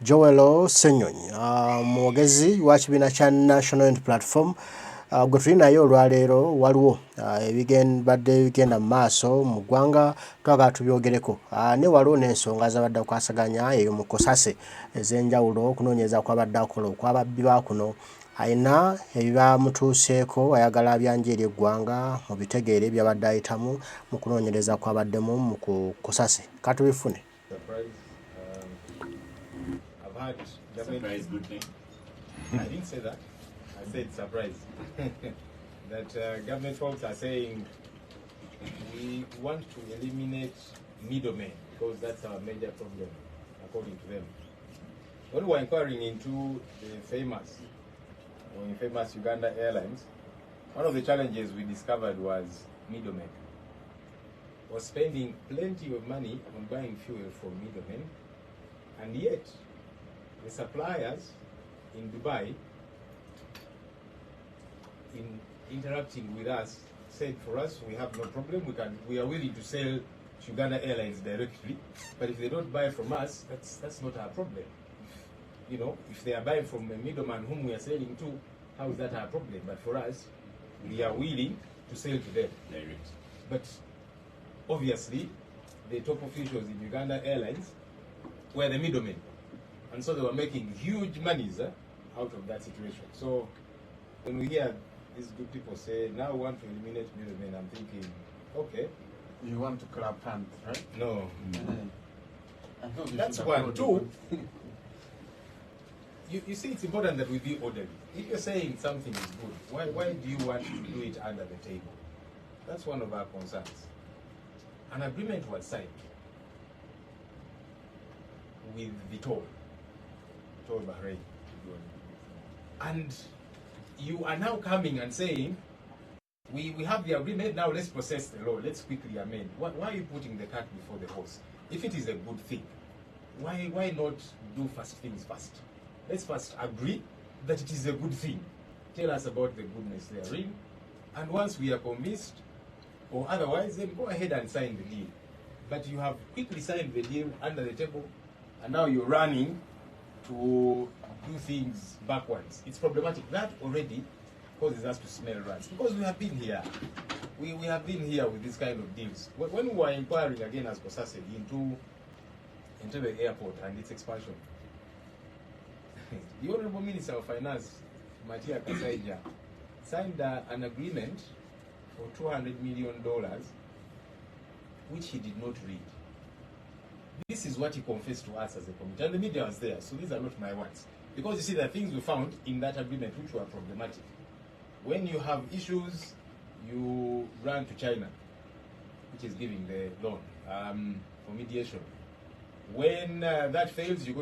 Joel Ssenyonyi mwogezi wa kibiina kya National Unity Platform gwe tuli naye olwaleero waliwo ebibadde bigenda mu maaso mu ggwanga twagala tubyogereko ne waliwo n'ensonga zabadde okwasaganya eyo mu Kosase ez'enjawulo okunoonyereza kwabadde akola okwababbi ba kuno ayina ebibamutuuseeko ayagala abyanje eri eggwanga mu bitegeere byabadde ayitamu mu kunoonyereza kwabaddemu mu Kosase katubifune. Surprise, good thing. I didn't say that. I said surprise. That government folks are saying we want to eliminate middlemen because that's our major problem, according to them. When we were inquiring into the famous Uganda Airlines, one of the challenges we discovered was middlemen. Was spending plenty of money on buying fuel from middlemen, and yet the suppliers in Dubai, in interacting with us, said for us we have no problem. We are willing to sell to Uganda Airlines directly, but if they don't buy from us, that's not our problem. You know, if they are buying from a middleman whom we are selling to, how is that our problem? But for us, we are willing to sell to them direct. But obviously, the top officials in Uganda Airlines were the middlemen. And so they were making huge monies out of that situation. So when we hear these good people say, now we want to eliminate middlemen, I'm thinking, okay. You want to clap hands, right? No. Mm-hmm. That's one. Two, you see, it's important that we be orderly. If you're saying something is good, why do you want to do it under the table? That's one of our concerns. An agreement was signed with Vitol Bahrain. And you are now coming and saying, we have the agreement, now let's process the law, let's quickly amend. Why are you putting the cart before the horse? If it is a good thing, why not do first things first? Let's first agree that it is a good thing. Tell us about the goodness therein. And once we are convinced, or otherwise, then go ahead and sign the deal. But you have quickly signed the deal under the table, and now you're running to do things backwards. It's problematic. That already causes us to smell rats because we have been here. We have been here with this kind of deals. When we were inquiring again as Kosase into the airport and its expansion, the Honorable Minister of Finance, Matia Kasaija, signed an agreement for $200 million, which he did not read. This is what he confessed to us as a committee, and the media was there, so these are not my words. Because you see, there are things we found in that agreement which were problematic. When you have issues, you run to China, which is giving the loan for mediation. When that fails, you go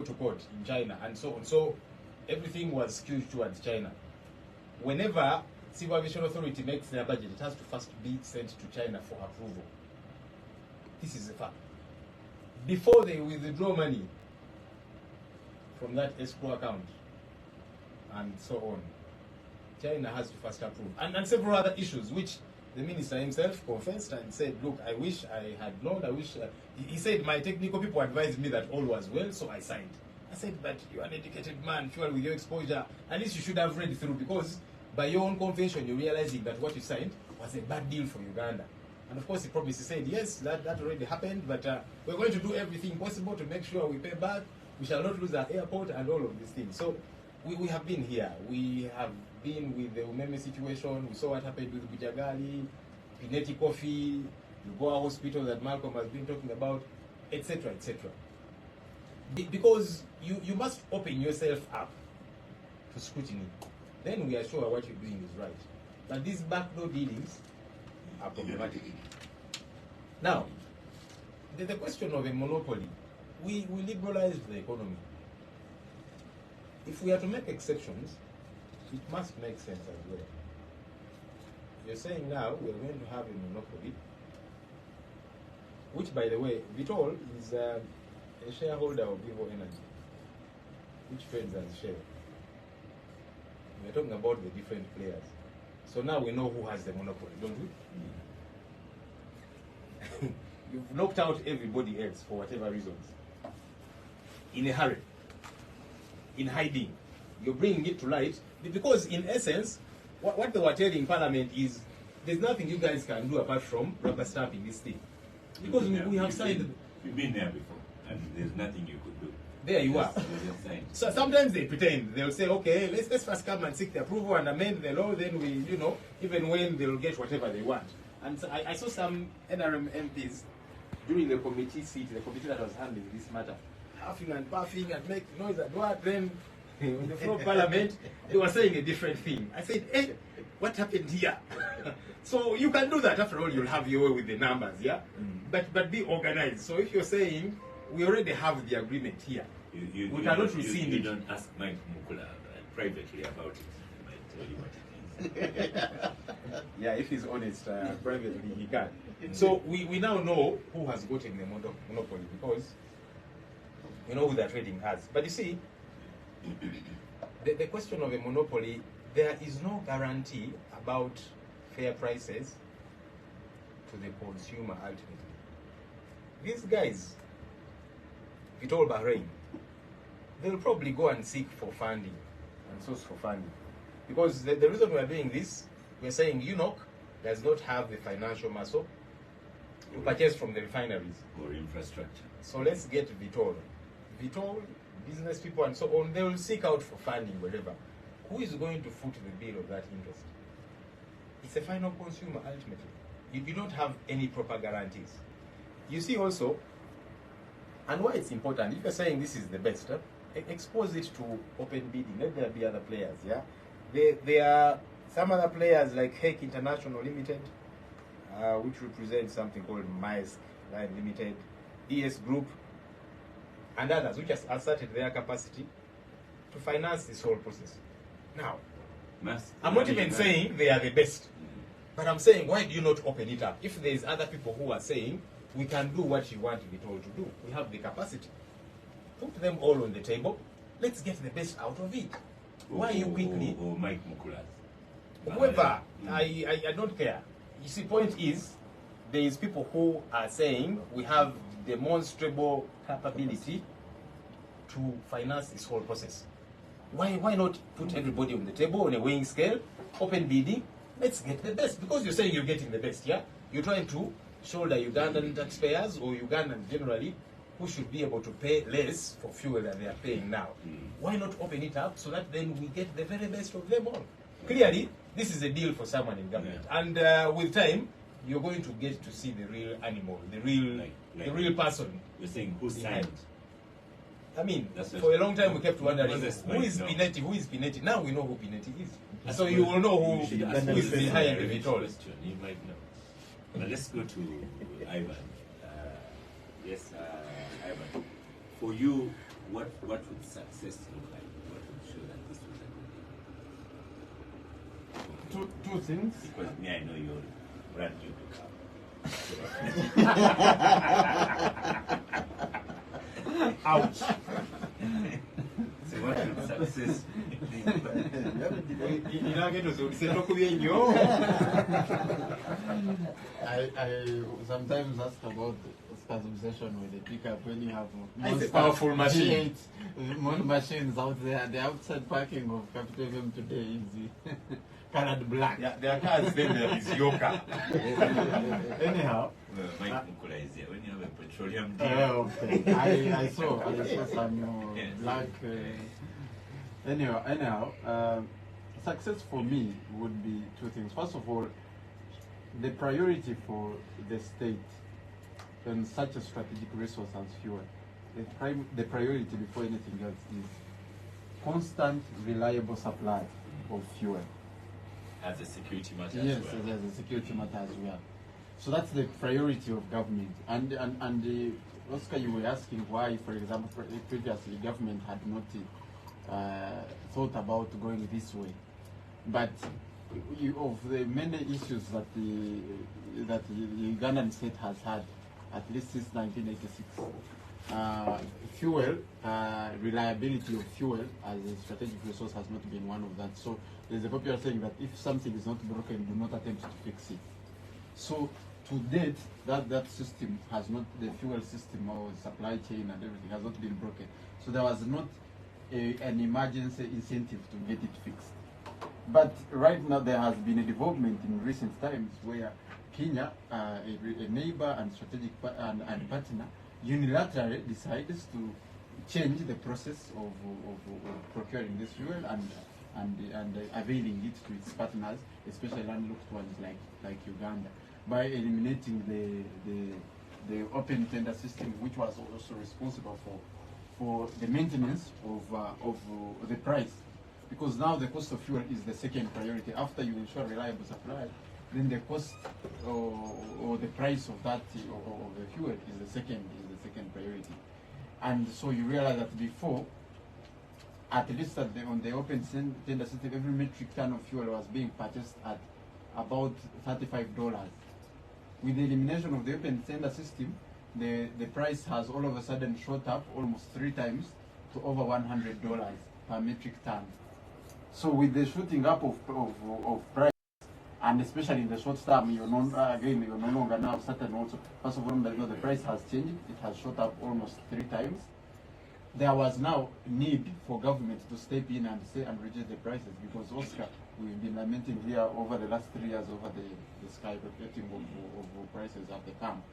to court in China and so on. So everything was skewed towards China. whenever Civil Aviation Authority makes their budget, it has to first be sent to China for approval. This is a fact. Before they withdraw money from that escrow account and so on, China has to first approve. And several other issues which the minister himself confessed and said, look, I wish I had known, he said, my technical people advised me that all was well, so I signed. I said, but you're an educated man, fuel with your exposure, at least you should have read through, because by your own confession, you're realizing that what you signed was a bad deal for Uganda. And of course, he probably said, yes, that already happened, but we're going to do everything possible to make sure we pay back. We shall not lose our airport and all of these things. So we have been here. We have been with the Umeme situation. We saw what happened with Bujagali, Pineti Coffee, the Goa Hospital that Malcolm has been talking about, etc., etc. Because you must open yourself up to scrutiny. Then we are sure what you're doing is right. But these backdoor dealings are problematic. Now, the question of a monopoly, we liberalized the economy. If we are to make exceptions, it must make sense as well. You're saying now we're going to have a monopoly, which, by the way, Vitol is a shareholder of Vivo Energy, which trades as share. We're talking about the different players. So now we know who has the monopoly, don't we? You've knocked out everybody else for whatever reasons. In a hurry. In hiding. You're bringing it to light. Because in essence, what they were telling Parliament is, there's nothing you guys can do apart from rubber stamping this thing. Because we have signed... You've been there before, and there's nothing you could do. There you are. So sometimes they pretend. They'll say, okay, let's first come and seek the approval and amend the law, then we, even when they'll get whatever they want. And so I saw some NRM MPs during the committee seat, the committee that was handling this matter, huffing and puffing and making noise and what, then on the floor of Parliament, they were saying a different thing. I said, hey, what happened here? So you can do that. After all, you'll have your way with the numbers, yeah? But be organized. So if you're saying, we already have the agreement here, we cannot rescind it. You don't ask Mike Mukula privately about it. He might tell you what it is. Yeah, if he's honest, privately he can. So we now know who has gotten the monopoly, because we know who they're trading as. But you see, the question of a monopoly, there is no guarantee about fair prices to the consumer ultimately. These guys, Vitol Bahrain, they'll probably go and seek for funding and source for funding. Because the reason we're doing this, we're saying UNOC does not have the financial muscle to purchase from the refineries. Or infrastructure. So let's get Vitol. Vitol, business people and so on, they will seek out for funding wherever. Who is going to foot the bill of that interest? It's a final consumer ultimately. You don't have any proper guarantees. You see also, and why it's important, if you're saying this is the best, expose it to open bidding. Let there be other players, yeah? There are some other players like Hake International Limited, which represents something called Maersk Line Limited, ES Group, and others which have asserted their capacity to finance this whole process. Now, I'm not even saying they are the best, but I'm saying, why do you not open it up? If there's other people who are saying, we can do what you want Vitol to do, we have the capacity. Put them all on the table. Let's get the best out of it. Why you quickly? Or Mike Mukula. Whoever, I don't care. You see, point is, there is people who are saying we have demonstrable capability to finance this whole process. Why not put everybody on the table on a weighing scale, open bidding? Let's get the best, because you're saying you're getting the best, yeah? You're trying to shoulder Ugandan taxpayers or Ugandans generally, who should be able to pay less for fuel than they are paying now. Why not open it up so that then we get the very best of them all? Clearly, this is a deal for someone in government, and with time, you're going to get to see the real animal, the real person. You're saying who signed? I mean, for a long time we kept wondering, who is Pineti? Who is Pineti? Now we know who Pineti is. So you will know who is behind the Vitol. You might know. But let's go to Ivan. Yes, Ivan. For you, what would success look like? What would show that this was a two things. Because me, I know you're brand new to come. Ouch. So what should success I sometimes ask about customization when they pick up when you have It's a powerful machine. More machines out there. The outside parking of Capital FM today is colored black. Yeah, there are cars then there is your car. Anyhow. Mike Mukula is here. When you have a petroleum deal. Okay. I saw some Yes. black. Anyhow, success for me would be two things. First of all, the priority for the state and such a strategic resource as fuel, the priority before anything else is constant, reliable supply of fuel. As a security matter Yes, as well. as a security matter as well. So that's the priority of government. And Oscar, you were asking why, for example, previously government had not thought about going this way. But of the many issues that the Ugandan state has had, at least since 1986, fuel, reliability of fuel as a strategic resource has not been one of that. So there's a popular saying that if something is not broken, do not attempt to fix it. So to date, that system has not, the fuel system or supply chain and everything has not been broken. So there was not an emergency incentive to get it fixed. But right now there has been a development in recent times where Kenya, a neighbor and strategic and partner, unilaterally decides to change the process of procuring this fuel and availing it to its partners, especially landlocked ones like Uganda, by eliminating the open tender system, which was also responsible for the maintenance of the price. Because now the cost of fuel is the second priority. After you ensure reliable supply, then the cost or the price of that of the fuel is the second priority. And so you realize that before, at least on the open tender system, every metric ton of fuel was being purchased at about $35. With the elimination of the open tender system, the price has all of a sudden shot up almost 3 times to over $100 per metric ton. So with the shooting up of price, and especially in the short term, you're no longer now certain also. First of all, the price has changed. It has shot up almost 3 times. There was now need for government to step in and reduce the prices, because Oscar, we've been lamenting here over the last 3 years over the skyrocketing of prices at the pump.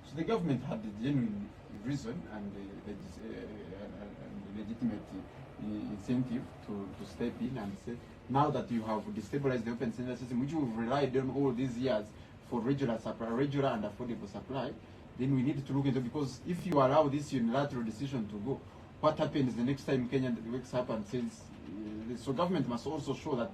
So the government had the genuine reason and the legitimate incentive to step in and say, now that you have destabilized the open tender system, which we've relied on all these years for regular and affordable supply, then we need to look into, because if you allow this unilateral decision to go, what happens the next time Kenya wakes up and says, so government must also show that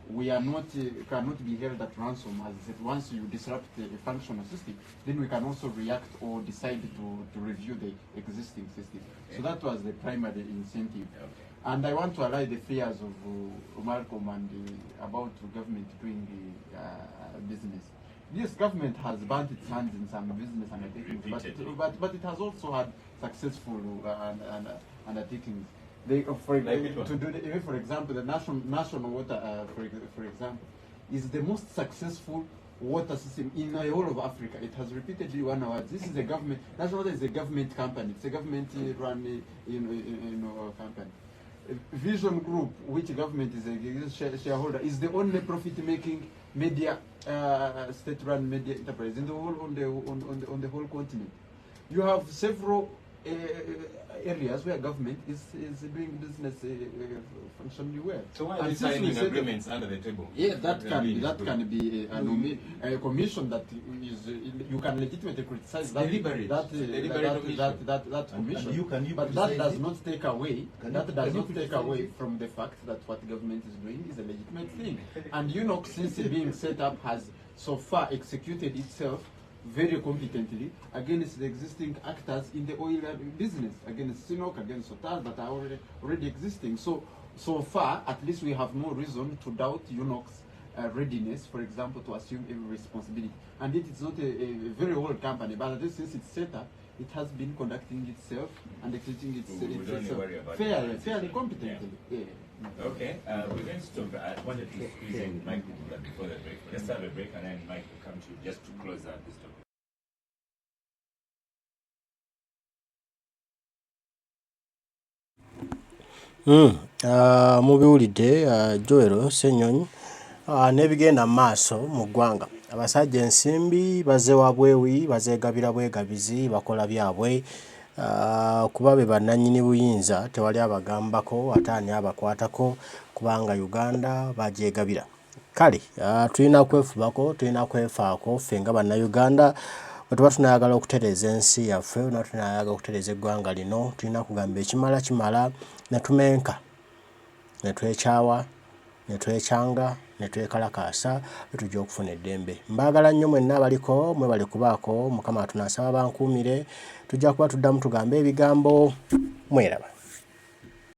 we are not, cannot be held at ransom, as I said. Once you disrupt the functional system, then we can also react or decide to review the existing system. Okay. So that was the primary incentive. Okay. And I want to allay the fears of Malcolm and about government doing business. This government has burnt its hands in some business undertakings, but it has also had successful undertakings. For example, the national water, for example, is the most successful water system in the whole of Africa. It has repeatedly won awards. This is a government. National water is a government company. It's a government-run, company. Vision Group, which government is a shareholder, is the only profit-making media, state-run media enterprise in the whole on the whole continent. You have several areas where government is doing business functionally well. So why are you signing agreements under the table? Yeah, that can be a commission that is you can legitimately criticize that commission. But that does not take away from the fact that what government is doing is a legitimate thing. And UNOC, since being set up, has so far executed itself very competently against the existing actors in the oil business, against SINOC, against Total that are already existing. So far, at least we have no reason to doubt UNOC's readiness, for example, to assume every responsibility. And it's not a very old company, but since it's set up, it has been conducting itself and executing fairly competently. Yeah. Okay, we're going to stop. I wanted to squeeze in Mike before the break. Let's have a break and then Mike will come to you just to close out this topic. Mubiwulidde Joel Ssenyonyi n'ebigenda mu maaso mu ggwanga. Abasajja ensimbi bazze wabwewi, bazeegabira bwegabizi, bakola byabwe. Kuba be bannannyini buyinza tewali abagambako ate ani abakwatako kubanga Uganda bagyegabira. Kale tulina kwefubako, tulina kwefaako ffe nga bannayuganda bwe tuba tunayagala okutereeza ensi yaffe, oba tunayagala okutereeza eggwanga lino, tulina kugamba ekimala kimala ne tumenka, ne twekyawa, ne twekyanga, ne twekalakaasa tujja okufuna eddembe. Mbaagala nnyo mwenna abaliko mwebale kubaako, Mukama tunasaba bankuumire, tujja kuba tuddamu tugambe ebigambo. Mweraba.